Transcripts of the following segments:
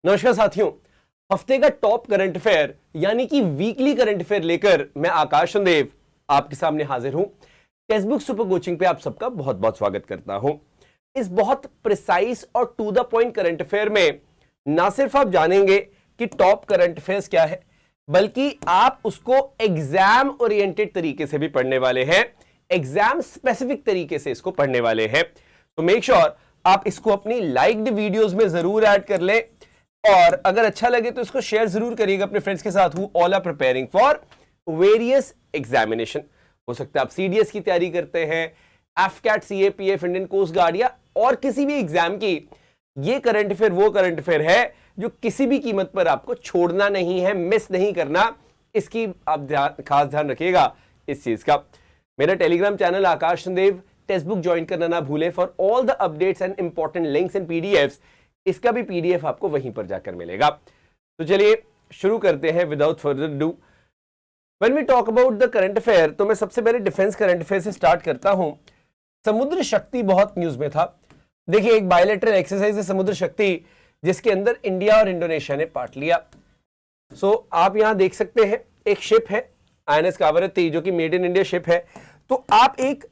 नमस्कार साथियों, हफ्ते का टॉप करंट अफेयर यानी कि वीकली करंट अफेयर लेकर मैं आकाश चंदेव आपके सामने हाजिर हूं। टेक्स्टबुक सुपर कोचिंग पे आप सबका बहुत बहुत स्वागत करता हूं। इस बहुत प्रिसाइज और to the point current affair में ना सिर्फ आप जानेंगे कि टॉप करंट अफेयर्स क्या है, बल्कि आप उसको एग्जाम ओरिएंटेड तरीके से भी पढ़ने वाले हैं, एग्जाम स्पेसिफिक तरीके से इसको पढ़ने वाले हैं। तो मेक श्योर आप इसको अपनी लाइक्ड वीडियोस में जरूर ऐड कर लें और अगर अच्छा लगे तो इसको शेयर जरूर करिएगा अपने फ्रेंड्स के साथ। Who all are preparing for various examination. हो सकता है आप सीडीएस की तैयारी करते हैं, AFCAT, CAPF, Indian Coast Guard या और किसी भी एग्जाम की। ये करंट अफेयर वो करंट अफेयर है जो किसी भी कीमत पर आपको छोड़ना नहीं है, मिस नहीं करना। इसकी आप खास ध्यान रखिएगा इस चीज का। मेरा टेलीग्राम चैनल आकाश चंदेव, टेक्स्टबुक ज्वाइन करना ना भूलें for all the updates and important links and PDFs. इसका भी पीडीएफ आपको वहीं पर जाकर मिलेगा। तो चलिए शुरू करते हैं without further do. When we talk about the current affair, तो मैं सबसे पहले डिफेंस करंट अफेयर से स्टार्ट करता हूं। समुद्र शक्ति बहुत न्यूज में था। देखिए, एक बायलैटरल एक्सरसाइज है समुद्र शक्ति, जिसके अंदर इंडिया और इंडोनेशिया ने पार्ट लिया। सो आप यहां देख सकते हैं एक शिप है आईएनएस कावरत्ती, जो कि मेड इन इंडिया शिप है। तो आप एक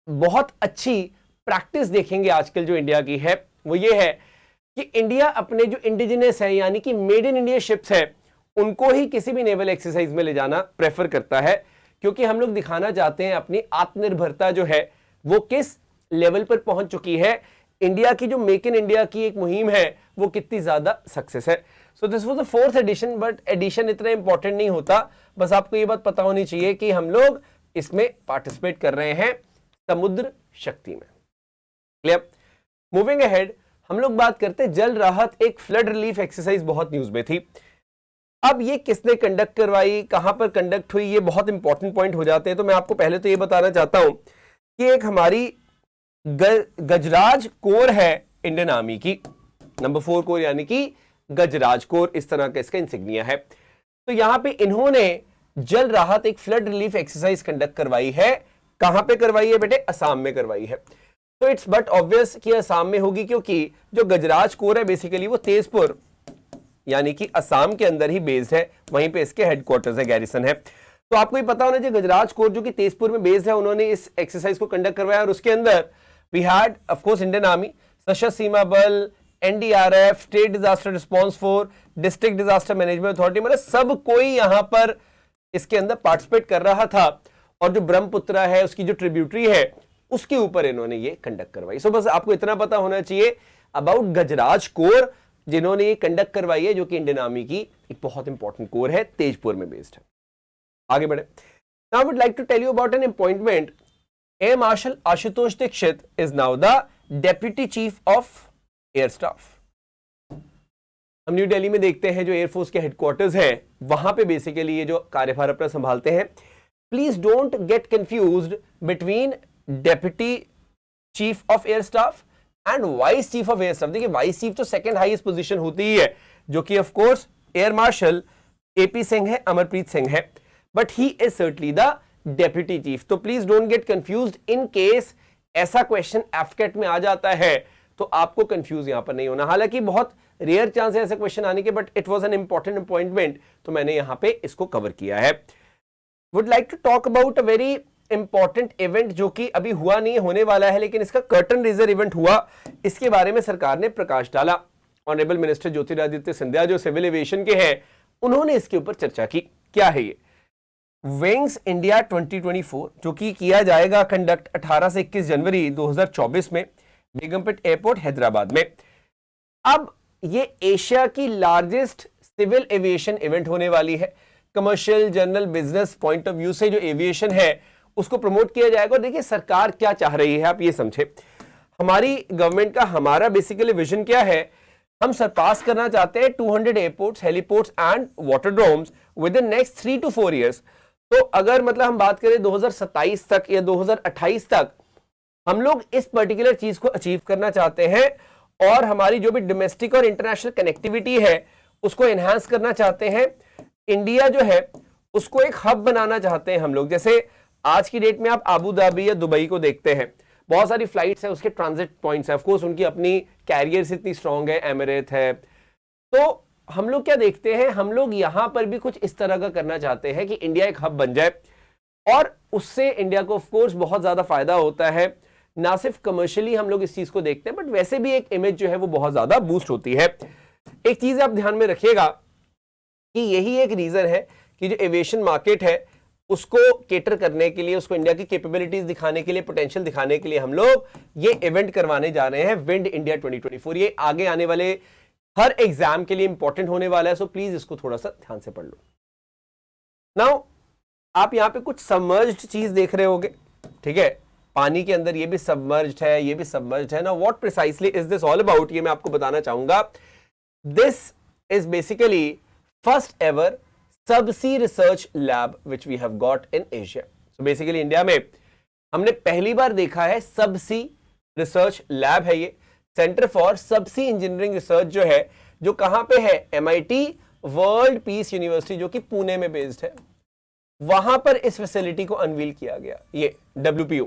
बहुत अच्छी प्रैक्टिस देखेंगे आजकल जो इंडिया की है, वो ये है कि इंडिया अपने जो इंडिजिनस है यानी कि मेड इन इंडिया शिप्स है, उनको ही किसी भी नेवल एक्सरसाइज में ले जाना प्रेफर करता है, क्योंकि हम लोग दिखाना चाहते हैं अपनी आत्मनिर्भरता जो है वो किस लेवल पर पहुंच चुकी है। इंडिया की जो मेक इन इंडिया की एक मुहिम है वो कितनी ज्यादा सक्सेस है। So this was the 4th edition, but edition इतना इंपॉर्टेंट नहीं होता। बस आपको ये बात पता होनी चाहिए कि हम लोग इसमें पार्टिसिपेट कर रहे हैं समुद्र शक्ति में। क्लियर? मूविंग अहेड, हम लोग बात करते हैं जल राहत। एक फ्लड रिलीफ एक्सरसाइज बहुत न्यूज में थी। अब ये किसने कंडक्ट करवाई, कहां पर कंडक्ट हुई, ये बहुत इंपॉर्टेंट पॉइंट हो जाते हैं। तो मैं आपको पहले तो ये बताना चाहता हूं कि एक हमारी गजराज कोर है इंडियन आर्मी की, नंबर 4 कोर यानी कि गजराज कोर, इस तरह का इसका इंसिग्निया है। तो यहां पे इन्होंने जल राहत एक फ्लड रिलीफ एक्सरसाइज कंडक्ट करवाई है। कहां पे करवाई है बेटे? असम में करवाई है। तो इट्स बट ऑब्वियस कि असम में होगी, क्योंकि जो गजराज कोर है बेसिकली वो तेजपुर यानी कि असम के अंदर ही बेस्ड है, वहीं पे इसके हेडक्वार्टर्स है, गैरिसन है। तो आपको ये पता होना चाहिए गजराज कोर जो कि तेजपुर में बेस्ड है, उन्होंने इस एक्सरसाइज को कंडक्ट करवाया। और उसके अंदर we had of course Indian Army, Sashastra Seema Bal, NDRF, state disaster response force, district disaster management authority, मतलब सब कोई यहां पर इसके अंदर पार्टिसिपेट कर रहा था। और जो ब्रह्मपुत्रा है उसकी जो ट्रिब्यूटरी है उसके ऊपर इन्होंने ये कंडक्ट करवाई। सो बस आपको इतना पता होना चाहिए अबाउट गजराज कोर, जिन्होंने ये कंडक्ट करवाई है, जो कि इंडियन आर्मी की एक बहुत इंपॉर्टेंट कोर है, तेजपुर में बेस्ड है। आगे बढ़े। Now I would like to tell you about an appointment. Air marshal Ashutosh Dixit is now the deputy chief of air staff. हम न्यू दिल्ली में देखते हैं जो एयरफोर्स के हेडक्वार्टर्स है, वहां पे बेसिकली ये जो कार्यभार अपना संभालते हैं। Please don't get confused between deputy chief of air staff and vice chief of air staff. देखिए, वाइस चीफ तो सेकंड हाईएस्ट पोजीशन होती ही है, जो कि of course air marshal AP Singh है, अमरप्रीत सिंह है, but he is certainly the deputy chief. तो please don't get confused. In case ऐसा क्वेश्चन एफकेट में आ जाता है तो आपको कंफ्यूज यहां पर नहीं होना। हालांकि बहुत रेयर चांस है ऐसे क्वेश्चन आने के, but it was an important appointment, तो मैंने यहां पे इसको कवर किया है। Would like to talk about a very important event जो कि अभी हुआ नहीं, होने वाला है, लेकिन इसका कर्टन रेजर इवेंट हुआ। इसके बारे में सरकार ने प्रकाश डाला। ऑनरेबल मिनिस्टर ज्योतिरादित्य सिंधिया जो सिविल एविएशन के हैं, उन्होंने इसके ऊपर चर्चा की। क्या है ये? विंग्स इंडिया 2024 जो कि किया जाएगा कंडक्ट 18 से 21 जनवरी 2024 में बेगमपेट एयरपोर्ट हैदराबाद में। अब ये एशिया की लार्जेस्ट सिविल एविएशन इवेंट होने वाली है। Commercial, general, business point of view से जो एविएशन है उसको प्रमोट किया जाएगा। और देखिए सरकार क्या चाह रही है, आप ये समझे। हमारी गवर्नमेंट का, हमारा बेसिकली विजन क्या है, हम सरपास करना चाहते हैं 200 airports, heliports and waterdromes within next 3 to 4 years। तो अगर मतलब हम बात करें 2027 तक या 2028 तक, हम लोग इस पर्टिकुलर चीज को अचीव करना चाहते हैं। और हमारी जो भी डोमेस्टिक और इंटरनेशनल कनेक्टिविटी है उसको एनहांस करना चाहते हैं। इंडिया जो है उसको एक हब बनाना चाहते हैं हम लोग। जैसे आज की डेट में आप आबू धाबी या दुबई को देखते हैं, बहुत सारी फ्लाइट्स है, उसके ट्रांजिट पॉइंट्स है, ऑफ कोर्स उनकी अपनी कैरियर्स इतनी स्ट्रांग है, एमिरेट है, तो हम लोग क्या देखते हैं, हम लोग यहां पर भी कुछ इस तरह का करना चाहते हैं कि इंडिया एक हब बन जाए और उससे इंडिया को ऑफ कोर्स बहुत ज्यादा फायदा होता है। ना सिर्फ कमर्शियली हम लोग इस चीज को देखते हैं, बट वैसे भी एक इमेज जो है वो बहुत ज्यादा बूस्ट होती है। एक चीज आप ध्यान में रखिएगा कि यही एक रीजन है कि जो एविएशन मार्केट है उसको केटर करने के लिए, उसको इंडिया की कैपेबिलिटीज दिखाने के लिए, पोटेंशियल दिखाने के लिए हम लोग ये इवेंट करवाने जा रहे हैं, विंड इंडिया 2024। ये आगे आने वाले हर एग्जाम के लिए इंपॉर्टेंट होने वाला है, सो प्लीज इसको थोड़ा सा ध्यान से पढ़ लो। नाउ आप यहां पे कुछ सबमर्ज्ड चीज देख रहे होगे, ठीक है, पानी के अंदर ये भी सबमर्ज्ड है, ये भी सबमर्ज्ड है ना। What precisely is this all about, ये मैं आपको बताना चाहूंगा। This is basically first ever subsea research lab which we have got in Asia. So basically India में हमने पहली बार देखा है सबसी रिसर्च लैब है ये, centre for subsea engineering research जो है, जो कहां पे है, MIT वर्ल्ड पीस यूनिवर्सिटी जो कि पुणे में बेस्ड है, वहां पर इस फैसिलिटी को अनवील किया गया, ये WPO।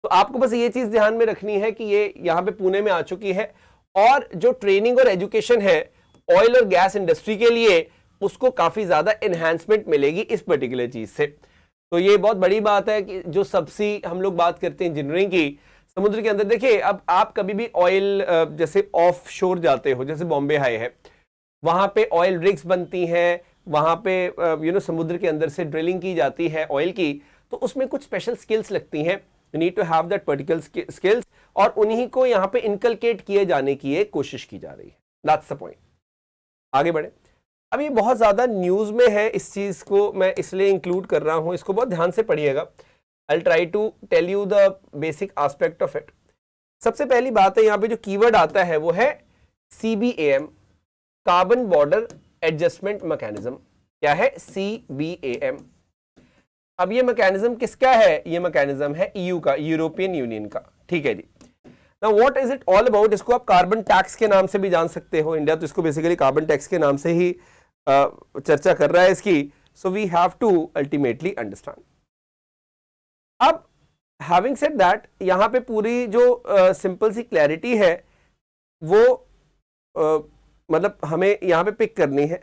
तो आपको बस ये चीज ध्यान में रखनी है कि ये यहां पे पुणे में आ चुकी है, और जो ट्रेनिंग और एजुकेशन है ऑयल और गैस इंडस्ट्री के लिए, उसको काफी ज्यादा एनहांसमेंट मिलेगी इस पर्टिकुलर चीज से। तो ये बहुत बड़ी बात है कि जो सबसी हम लोग बात करते हैं इंजीनियरिंग की, समुद्र के अंदर देखिए, अब आप कभी भी ऑयल जैसे ऑफ शोर जाते हो, जैसे बॉम्बे हाई है, वहां पे ऑयल रिग्स बनती हैं, वहां पे समुद्र के अंदर से ड्रिलिंग की जाती है ऑयल की, तो उसमें कुछ स्पेशल स्किल्स लगती हैं, you need to have that particular skills, और उन्हीं को यहाँ पे इनकलकेट किए जाने की एक कोशिश की जा रही है। That's the point. आगे बढ़े। अब ये बहुत ज्यादा न्यूज में है, इस चीज को मैं इसलिए इंक्लूड कर रहा हूं, इसको बहुत ध्यान से पढ़िएगा। I'll try to tell you the basic aspect of it. सबसे पहली बात है, यहाँ पे जो कीवर्ड आता है वो है CBAM, carbon border adjustment mechanism. क्या है? CBAM। अब ये मैकेनिज्म किसका है? ये मैकेनिज्म है EU का, यूरोपियन यूनियन का, ठीक है जी। Now what is it all about? इसको आप कार्बन टैक्स के नाम से भी जान सकते हो, इंडिया तो इसको बेसिकली कार्बन टैक्स के नाम से ही चर्चा कर रहा है इसकी। So we have to ultimately understand. अब हैविंग सेड दैट, यहां पे पूरी जो सिंपल सी क्लैरिटी है वो मतलब हमें यहां पे पिक करनी है।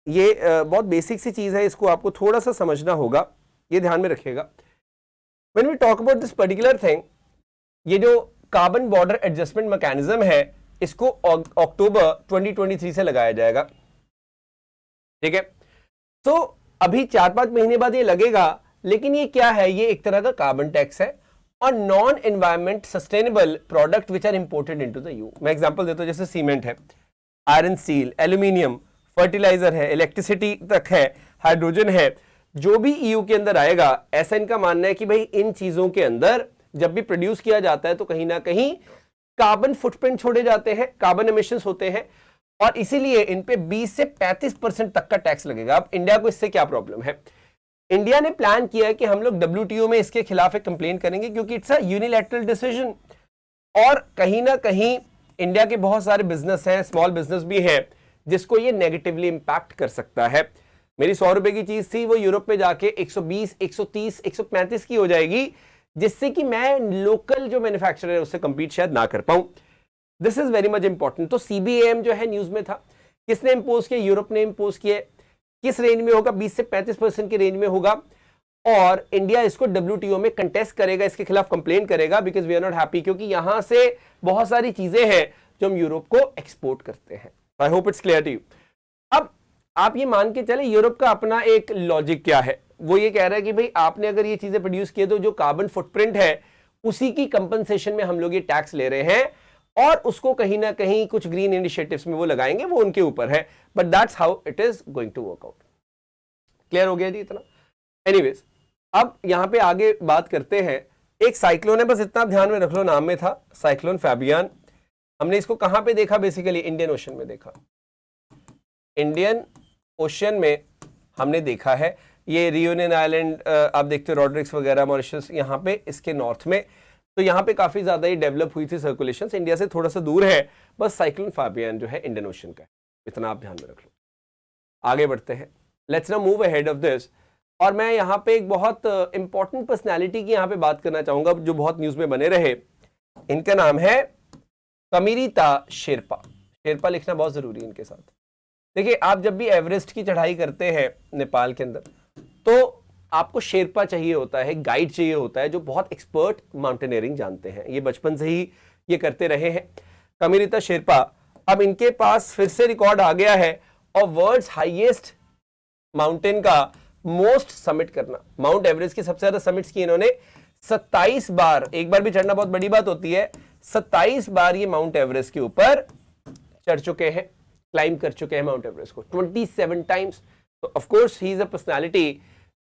ये बहुत बेसिक सी चीज है, इसको आपको थोड़ा सा समझना होगा, ये ध्यान में रखिएगा। When we talk about this particular thing, ये जो कार्बन बॉर्डर एडजस्टमेंट मैकेनिज्म है, इसको अक्टूबर 2023 से लगाया जाएगा, ठीक है। तो अभी 4-5 महीने बाद ये लगेगा, लेकिन ये क्या है? ये एक तरह का कार्बन टैक्स है और non environment sustainable product which are imported into the EU। मैं एग्जांपल देता हूं, जैसे सीमेंट है, आयरन स्टील, एल्यूमिनियम, फर्टिलाइजर है, इलेक्ट्रिसिटी तक है, हाइड्रोजन है, जो भी EU के अंदर आएगा, ऐसा इनका मानना है कि भाई इन चीजों के अंदर जब भी प्रोड्यूस किया जाता है तो कहीं ना कहीं कार्बन फुटप्रिंट छोड़े जाते हैं, कार्बन एमिशंस होते हैं, और इसीलिए इन पे 20 से 35% तक का टैक्स लगेगा। अब इंडिया को इससे क्या प्रॉब्लम है? इंडिया ने प्लान किया है कि हम लोग WTO में इसके खिलाफ एक कंप्लेन करेंगे, क्योंकि इट्स अ यूनिलैटरल डिसीजन, और कहीं ना कहीं इंडिया के बहुत सारे बिजनेस हैं, स्मॉल बिजनेस भी हैं, जिसको ये नेगेटिवली इंपैक्ट कर सकता है। मेरी 100 रुपए की चीज थी, वो यूरोप में जाके 120, 130, 135 की हो जाएगी, जिससे कि मैं लोकल जो मैन्युफैक्चरर है उससे कंपीट शायद ना कर पाऊं। This is very much important. तो CBAM जो है न्यूज में था, किसने इंपोज किया? यूरोप ने इंपोज किया। किस रेंज में होगा? 20 से 35% की रेंज में होगा, और इंडिया इसको WTO में कंटेस्ट करेगा, इसके खिलाफ कंप्लेन करेगा, because we are not happy, क्योंकि यहां से बहुत सारी चीजें हैं जो हम यूरोप को एक्सपोर्ट करते हैं। I hope it's clear to you. अब आप ये मान के चले, यूरोप का अपना एक लॉजिक क्या है, वो ये कह रहा है कि भाई आपने अगर ये चीजें प्रोड्यूस किए तो जो कार्बन फुटप्रिंट है उसी की कंपनसेशन में हम लोग ये टैक्स ले रहे हैं, और उसको कहीं ना कहीं कुछ ग्रीन इनिशिएटिव्स में वो लगाएंगे, वो उनके ऊपर है, but that's how it is going to work out. Clear हो गया जी इतना? एनीवेज, अब यहां पे आगे बात करते हैं। एक साइक्लोन है, बस इतना ध्यान में रख लो, नाम में था साइक्लोन फैबियन। हमने इसको कहां पे देखा? बेसिकली इंडियन ओशन में देखा। इंडियन ओशन में हमने देखा है, ये रियूनियन आइलैंड आप देखते हो, रॉड्रिक्स वगैरह, मॉरिशस, यहाँ पे इसके नॉर्थ में, तो यहाँ पे काफी ज्यादा ये डेवलप हुई थी सर्कुलेशन, इंडिया से थोड़ा सा दूर है, बस साइक्लोन फैबियन जो है इंडियन ओशन का है, इतना आप ध्यान में रख लो। आगे बढ़ते हैं, let's now move ahead of this. और मैं यहाँ पे एक बहुत इंपॉर्टेंट पर्सनैलिटी की यहाँ पे बात करना चाहूंगा, जो बहुत न्यूज में बने रहे। इनका नाम है कमिरीता शेरपा। शेरपा लिखना बहुत जरूरी है इनके साथ। देखिए, आप जब भी एवरेस्ट की चढ़ाई करते हैं नेपाल के अंदर, तो आपको शेरपा चाहिए होता है, गाइड चाहिए होता है जो बहुत एक्सपर्ट माउंटेनियरिंग जानते हैं। ये बचपन से ही ये करते रहे हैं, कमिरीता शेरपा। अब इनके पास फिर से रिकॉर्ड आ गया है और वर्ल्ड्स हाईएस्ट माउंटेन का मोस्ट समिट करना। माउंट एवरेस्ट की सबसे ज्यादा समिट्स की इन्होंने 27 बार, एक बार भी चढ़ना बहुत बड़ी बात होती है, 27 बार ये माउंट एवरेस्ट के ऊपर चढ़ चुके हैं, क्लाइम कर चुके हैं माउंट एवरेस्ट को 27 टाइम्स। तो of course he is a personality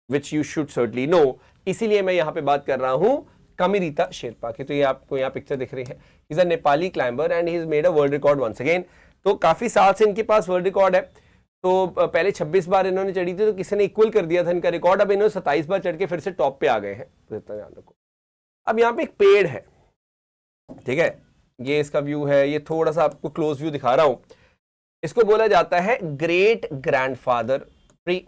which you should certainly know. इसीलिए मैं यहां पे बात कर रहा हूं कमिरीता शेरपा की। तो ये आपको यहाँ पिक्चर दिख रही है, is a Nepali climber and he is made a world record once again. तो काफी साल से इनके पास वर्ल्ड रिकॉर्ड है। तो पहले 26 बार इन्होंने चढ़ी थी, तो किसी ने इक्वल कर दिया था इनका रिकॉर्ड। अब इन्होंने 27 बार चढ़ के फिर से टॉप पे आ गए हैं, तो इतना ध्यान रखो। अब यहाँ पे एक पेड़ है, ठीक है, ये इसका व्यू है, ये थोड़ा सा आपको क्लोज व्यू दिखा रहा हूं। इसको बोला जाता है great grandfather tree.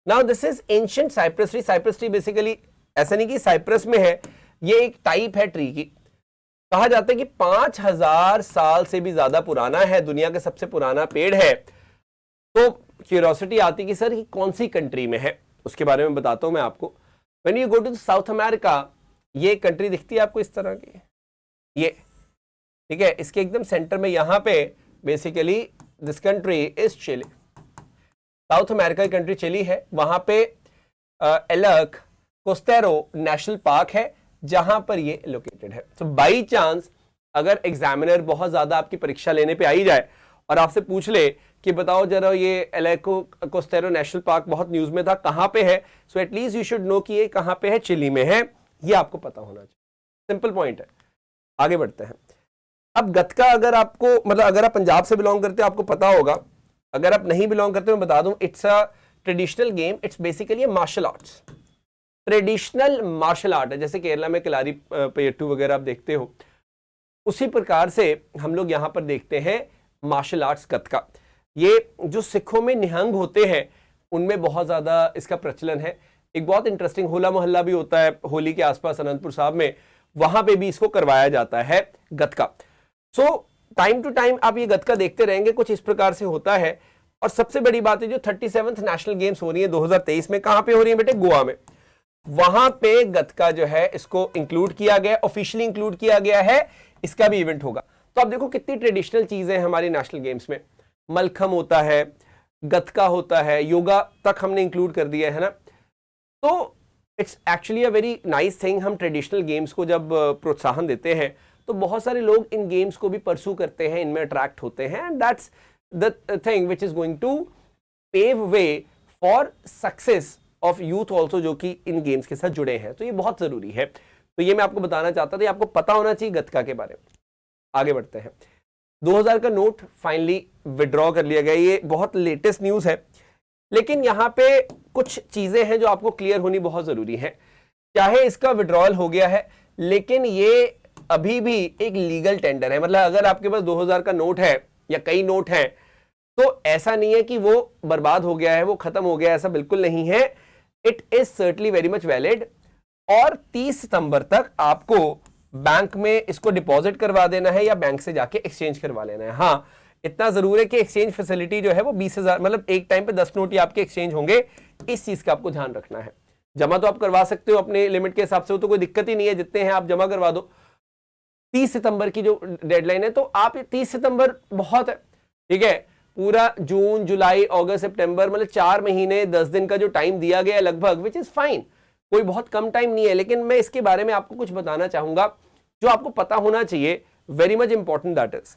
Now this is ancient cypress tree. Cypress tree basically ऐसा नहीं कि साइप्रस में है, ये एक टाइप है ट्री की। कहा जाता है कि 5000 साल से भी ज्यादा पुराना है, दुनिया का सबसे पुराना पेड़ है। तो क्यूरियोसिटी आती कि सर ये कौन सी कंट्री में है, उसके बारे में बताता हूं मैं आपको। When you go to South America, ये कंट्री दिखती है आपको इस तरह की, ये ठीक है, इसके एकदम सेंटर में यहां पे basically this country is Chile. South America की कंट्री चिली है, वहां पे एलक कोस्टेरो नेशनल पार्क है जहां पर ये लोकेटेड है। तो बाई चांस अगर एग्जामिनर बहुत ज्यादा आपकी परीक्षा लेने पे आई जाए और आपसे पूछ ले कि बताओ जरा ये एलेको कोस्टेरो नेशनल पार्क बहुत न्यूज में था, कहां पे है, so at least you should know कि ये कहां पे है, चिली में है, ये आपको पता होना चाहिए। सिंपल पॉइंट है। आगे बढ़ते हैं। अब गतका अगर आपको, मतलब अगर आप पंजाब से बिलोंग करते हो आपको पता होगा, अगर आप नहीं बिलोंग करते हो मैं बता दूं, it's a traditional game, it's basically martial arts. Traditional martial art है, जैसे केरला में किलारी पेट्टू वगैरह आप देखते हो, उसी प्रकार से हम लोग यहां पर देखते हैं मार्शल आर्ट्स गतका। ये जो सिखों में निहंग होते हैं उनमें बहुत ज्यादा इसका प्रचलन है। एक बहुत इंटरेस्टिंग होला मोहल्ला भी होता है होली के आसपास अनंतपुर साहब में, वहां पे भी इसको करवाया जाता है गतका। सो टाइम टू टाइम आप ये गतका देखते रहेंगे, कुछ इस प्रकार से होता है। और सबसे बड़ी बात है जो 37th नेशनल गेम्स हो रही है 2023 में, कहां पे हो रही है बेटे, गोवा में। वहां पे गतका जो है इसको इंक्लूड किया गया, ऑफिशियली इंक्लूड किया गया है, इसका भी इवेंट होगा। तो आप देखो कितनी ट्रेडिशनल चीजें हैं हमारी नेशनल गेम्स में। मलखम होता है, गतका होता है, योगा तक हमने इंक्लूड कर दिया है ना। तो it's actually a very nice thing. हम ट्रेडिशनल गेम्स को जब प्रोत्साहन देते हैं तो बहुत सारे लोग इन गेम्स को भी परसू करते हैं, इनमें अट्रैक्ट होते हैं, and that's the thing which is going to pave way for success of youth also, जो कि इन गेम्स के साथ जुड़े हैं। तो ये बहुत जरूरी है। तो ये मैं आपको बताना चाहता था, आपको पता होना चाहिए गतका के बारे में। आगे बढ़ते हैं। 2000 का नोट फाइनली विड्रॉ कर लिया गया, ये बहुत लेटेस्ट न्यूज है, लेकिन यहां पे कुछ चीजें हैं जो आपको क्लियर होनी बहुत जरूरी है। चाहे इसका विड्रॉल हो गया है, लेकिन ये अभी भी एक लीगल टेंडर है। मतलब अगर आपके पास 2000 का नोट है या कई नोट हैं, तो ऐसा नहीं है कि वो बर्बाद हो गया है, वो खत्म हो गया, ऐसा बिल्कुल नहीं है। It is certainly very much valid. और 30 सितंबर तक आपको बैंक में इसको डिपॉजिट करवा देना है या बैंक से जाके एक्सचेंज करवा लेना है। हाँ, इतना जरूर है कि एक्सचेंज फैसिलिटी जो है वो 20,000, मतलब एक टाइम पे 10 नोट ही आपके एक्सचेंज होंगे। इस चीज का आपको ध्यान रखना है। जमा तो आप करवा सकते हो अपने लिमिट के हिसाब से, तो कोई दिक्कत ही नहीं है, जितने हैं आप जमा करवा दो। 30 सितंबर की जो डेडलाइन है, तो आप 30 सितंबर बहुत है, ठीक है। पूरा जून, जुलाई, अगस्त, सितंबर, मतलब 4 महीने 10 दिन का जो टाइम दिया गया है लगभग, विच इज फाइन, कोई बहुत कम टाइम नहीं है। लेकिन मैं इसके बारे में आपको कुछ बताना चाहूंगा जो आपको पता होना चाहिए, very much important that is.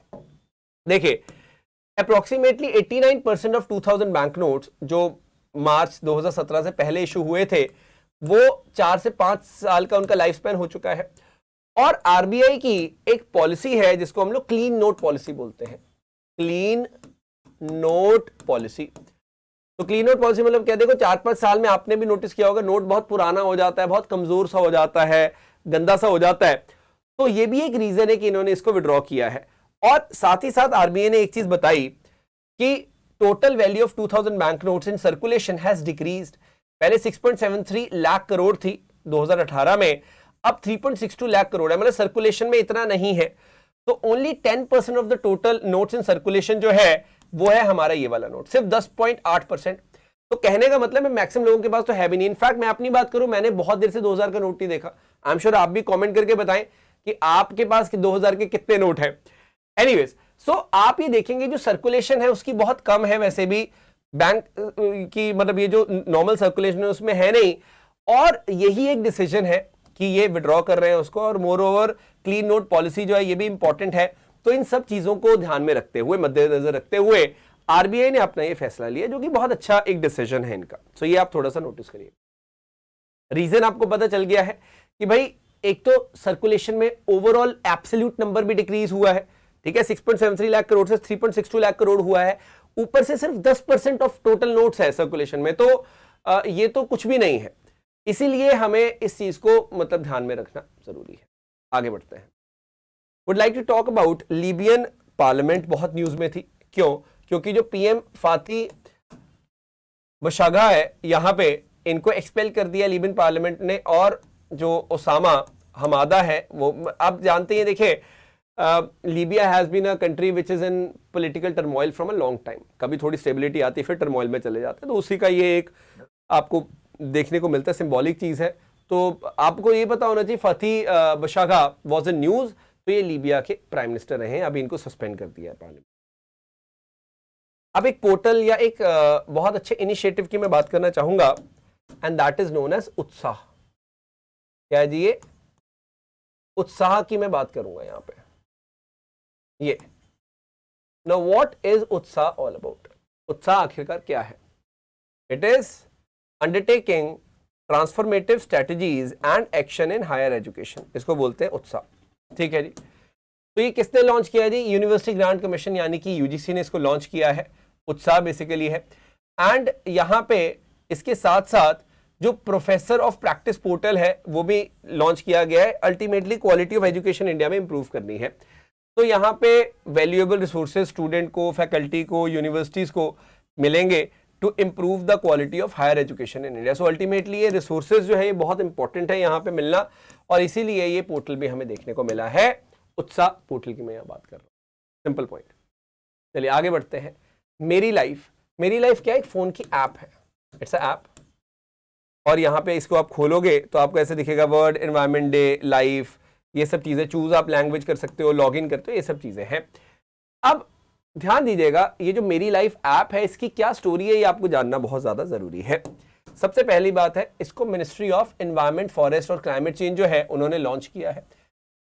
देखिए, अप्रोक्सीमेटली 89% ऑफ 2000 बैंक नोट्स जो मार्च 2017 से पहले इशू हुए थे, वो 4 से 5 साल का उनका लाइफ स्पैन हो चुका है। और आरबीआई की एक पॉलिसी है जिसको हम लोग क्लीन नोट पॉलिसी बोलते हैं। क्लीन नोट पॉलिसी, तो क्लीन नोट पॉलिसी मतलब क्या, देखो 4-5 साल में आपने भी नोटिस किया होगा, नोट बहुत पुराना हो जाता है, बहुत कमजोर सा हो जाता है, गंदा सा हो जाता है। तो ये भी एक रीजन है कि इन्होंने इसको विड्रॉ किया है। और साथ ही साथ आरबीआई ने एक चीज बताई कि total value of 2000 bank notes in circulation has decreased. पहले 6.73 लाख करोड़ थी 2018 में, अब 3.62 लाख करोड़ है, मतलब सर्कुलेशन में इतना नहीं है। तो only 10% of the total notes in circulation जो है वो है हमारा ये वाला नोट, सिर्फ 10.8%। तो कहने का मतलब है मैक्सिमम लोगों के पास तो है भी नहीं। इनफैक्ट मैं अपनी बात करूं, मैंने बहुत देर से 2000 का नोट नहीं देखा। आई एम श्योर आप भी कमेंट करके बताएं कि आपके पास 2000 के कितने नोट हैं। एनीवेज, सो आप ये देखेंगे जो सर्कुलेशन है उसकी बहुत कम है, वैसे भी बैंक की मतलब ये जो नॉर्मल सर्कुलेशन है उसमें है नहीं, और यही एक डिसीजन है कि ये विड्रॉ कर रहे हैं उसको, और more over clean note policy जो है ये भी इंपॉर्टेंट है। तो इन सब चीजों को ध्यान में रखते हुए, मद्देनजर रखते हुए आरबीआई ने अपना ये फैसला लिया, जो कि बहुत अच्छा एक डिसीजन है इनका। सो ये आप थोड़ा सा नोटिस करिए। रीजन आपको पता चल गया है कि भाई एक तो सर्कुलेशन में ओवरऑल एब्सोल्यूट नंबर भी डिक्रीज हुआ है, ठीक है, 6.73 लाख करोड़ से 3.62 लाख करोड़ हुआ है, ऊपर से सिर्फ 10% ऑफ टोटल नोट्स है सर्कुलेशन में, तो ये तो कुछ भी नहीं है। इसीलिए हमें इस चीज को मतलब ध्यान में रखना जरूरी है। आगे बढ़ते हैं। Would like to talk about Libyan parliament, बहुत न्यूज में थी। क्यों? क्योंकि जो पीएम फाती बशागा है यहां पे, इनको एक्सपेल कर दिया लीबियन पार्लियामेंट ने, और जो ओसामा हमादा है वो आप जानते हैं। देखिए, Libya has been a country which is in political turmoil from a long time. कभी थोड़ी स्टेबिलिटी आती है फिर टर्मोइल में चले जाते हैं, तो उसी का ये एक आपको देखने को मिलता है, सिंबॉलिक चीज है। तो आपको ये पता होना चाहिए फाती बशागा वॉज इन न्यूज, तो ये लीबिया के प्राइम मिनिस्टर रहे हैं, अभी इनको सस्पेंड कर दिया है पार्लियामेंट। अब एक पोर्टल या एक बहुत अच्छे इनिशिएटिव की मैं बात करना चाहूंगा, and that is known as Utsah. क्या है जी? ये उत्साह की मैं बात करूंगा यहां पे। ये now what is Utsah all about? Utsah आखिरकार क्या है? It is undertaking transformative strategies and action in higher education, इसको बोलते हैं उत्साह। ठीक है जी। तो ये किसने लॉन्च किया है जी? यूनिवर्सिटी ग्रांट कमीशन यानी कि यूजीसी ने इसको लॉन्च किया है। उत्साह बेसिकली है, एंड यहां पे इसके साथ साथ जो प्रोफेसर ऑफ प्रैक्टिस पोर्टल है वो भी लॉन्च किया गया है। Ultimately quality of education India में इंप्रूव करनी है, तो यहाँ पे वैल्यूएबल रिसोर्सेज स्टूडेंट को, फैकल्टी को, यूनिवर्सिटीज को मिलेंगे to improve the quality of higher education in India. So ultimately ये रिसोर्सेज जो है ये बहुत इंपॉर्टेंट है यहाँ पे मिलना, और इसीलिए ये पोर्टल भी हमें देखने को मिला है। उत्साह पोर्टल की मैं यहाँ बात कर रहा हूँ, सिंपल पॉइंट। चलिए आगे बढ़ते हैं। मेरी लाइफ, मेरी लाइफ क्या, एक फोन की ऐप है, इट्स अ ऐप, और यहाँ पे इसको आप खोलोगे तो आपको ऐसे दिखेगा वर्ल्ड एनवायरनमेंट डे, लाइफ, ये सब चीजें, चूज आप लैंग्वेज कर सकते हो, लॉग इन करते हो, ये सब चीजें हैं। अब ध्यान दीजिएगा, ये जो मेरी लाइफ ऐप है इसकी क्या स्टोरी है ये आपको जानना बहुत ज्यादा जरूरी है। सबसे पहली बात है, इसको मिनिस्ट्री ऑफ एनवायरनमेंट, फॉरेस्ट और क्लाइमेट चेंज जो है उन्होंने लॉन्च किया है।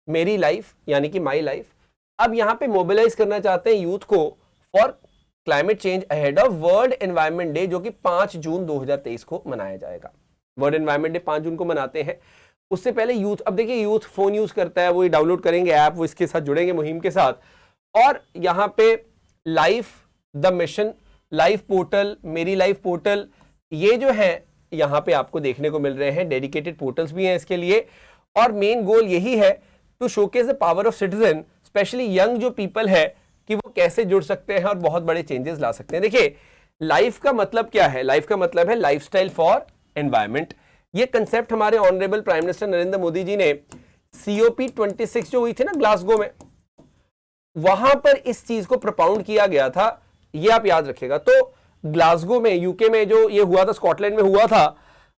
मेरी लाइफ यानी कि माई लाइफ। अब यहाँ पे मोबिलाइज करना चाहते हैं यूथ को for climate change ahead of world environment day, जो कि 5 जून 2023 को मनाया जाएगा। वर्ल्ड एनवायरनमेंट डे 5 जून को मनाते हैं। उससे पहले यूथ, अब देखिए यूथ फोन यूज करता है, वो डाउनलोड करेंगे ऐप, वो इसके साथ जुड़ेंगे मुहिम के साथ, और यहाँ पे life the mission, life portal, मेरी लाइफ पोर्टल, ये जो है यहाँ पे आपको देखने को मिल रहे हैं। डेडिकेटेड पोर्टल्स भी हैं इसके लिए, और मेन गोल यही है to showcase the power of citizen, specially young जो पीपल है, कि वो कैसे जुड़ सकते हैं और बहुत बड़े चेंजेस ला सकते हैं। देखिए लाइफ का मतलब क्या है? लाइफ का मतलब है लाइफस्टाइल फॉर एनवायरनमेंट। ये कंसेप्ट हमारे honourable prime minister Narendra Modi ji ने COP 26 जो हुई थी ना ग्लासगो में, वहां पर इस चीज को प्रोपाउंड किया गया था, ये आप याद रखिएगा। तो ग्लासगो में, यूके में जो ये हुआ था, स्कॉटलैंड में हुआ था,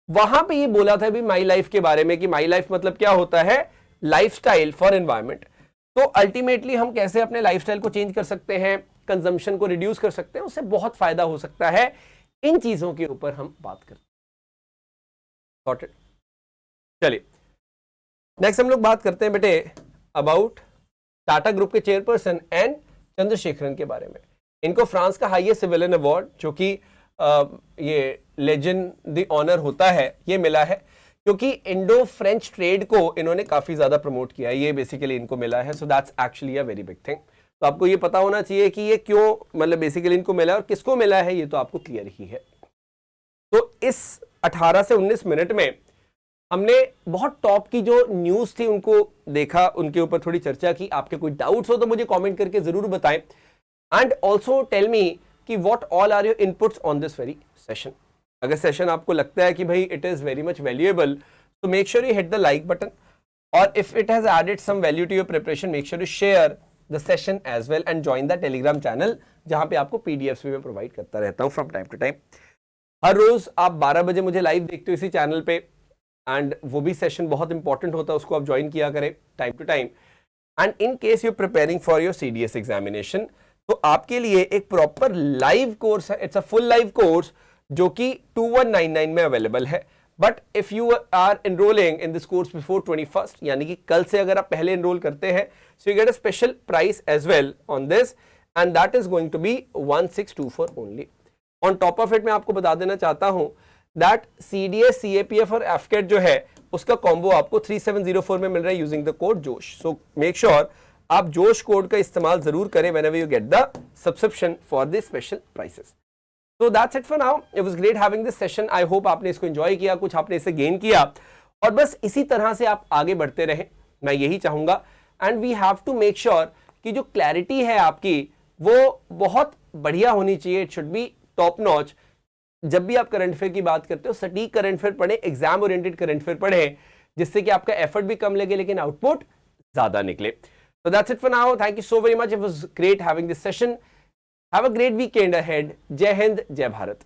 वहां पे ये बोला था भी माई लाइफ के बारे में, कि माई लाइफ मतलब क्या होता है? Lifestyle for environment. तो अल्टीमेटली हम कैसे अपने लाइफस्टाइल को चेंज कर सकते हैं, कंजम्पशन को रिड्यूस कर सकते हैं, उससे बहुत फायदा हो सकता है। इन चीजों के ऊपर हम बात करते हैं। सॉर्टेड। चलिए नेक्स्ट हम लोग बात करते हैं बेटे अबाउट टाटा ग्रुप के चेयरपर्सन एन चंद्रशेखरन के बारे में। इनको फ्रांस का हाईएस्ट सिविलियन अवार्ड, जो कि ये लेजेंड द ऑनर होता है, ये मिला है, क्योंकि इंडो फ्रेंच ट्रेड को इन्होंने काफी ज्यादा प्रमोट किया है, ये बेसिकली इनको मिला है। So that's actually a very big thing. तो आपको ये पता होना चाहिए कि ये क्यों, मतलब बेसिकली इनको मिला है और किसको मिला है, ये तो आपको क्लियर ही है। तो इस 18 से 19 मिनट में हमने बहुत टॉप की जो न्यूज थी उनको देखा, उनके ऊपर थोड़ी चर्चा की। आपके कोई डाउट्स हो तो मुझे कमेंट करके जरूर बताएं, एंड ऑल्सो टेल मी कि what all are your inputs on this very session. अगर सेशन आपको लगता है कि भाई it is very much valuable, तो make sure you hit the like button, और if it has added some value to your preparation, make sure to share the session as well and join the Telegram channel, जहां पे आपको PDFs भी मैं provide करता रहता हूं from time to time. हर रोज आप 12 बजे मुझे लाइव देखते हो इसी चैनल पे, एंड वो भी सेशन बहुत इंपॉर्टेंट होता है, उसको आप ज्वाइन किया करें time to time. And in case you preparing for your CDS examination, तो आपके लिए एक प्रॉपर लाइव कोर्स है. It's a full live course जो कि 2199 में अवेलेबल है. But if you are enrolling in this course before 21st, यानी कि कल से अगर आप पहले एनरोल करते हैं, so you get a special price as well on this, and that is going to be 1624 only. On top of it मैं आपको बता देना चाहता हूं दैट CDS, CAPF और AFCAT जो है उसका कॉम्बो आपको 3704 में मिल रहा है यूजिंग द कोड जोश. सो मेक श्योर आप जोश कोड का इस्तेमाल जरूर करें whenever you get the subscription for the special prices. So that's it for now. It was great having this session. I hope आपने इसको एंजॉय किया, कुछ आपने इससे गेन किया, और बस इसी तरह से आप आगे बढ़ते रहें, मैं यही चाहूंगा. And we have to make sure कि जो क्लैरिटी है आपकी वो बहुत बढ़िया होनी चाहिए. It should be top notch. जब भी आप करंट अफेयर की बात करते हो, सटीक करंट अफेयर पढ़े, एग्जाम ओरिएंटेड करंट अफेयर पढ़े, जिससे कि आपका एफर्ट भी कम लगे लेकिन आउटपुट ज्यादा निकले. So that's it for now. Thank you so very much. It was great having this session. Have a great weekend ahead. Jai Hind, Jai Bharat.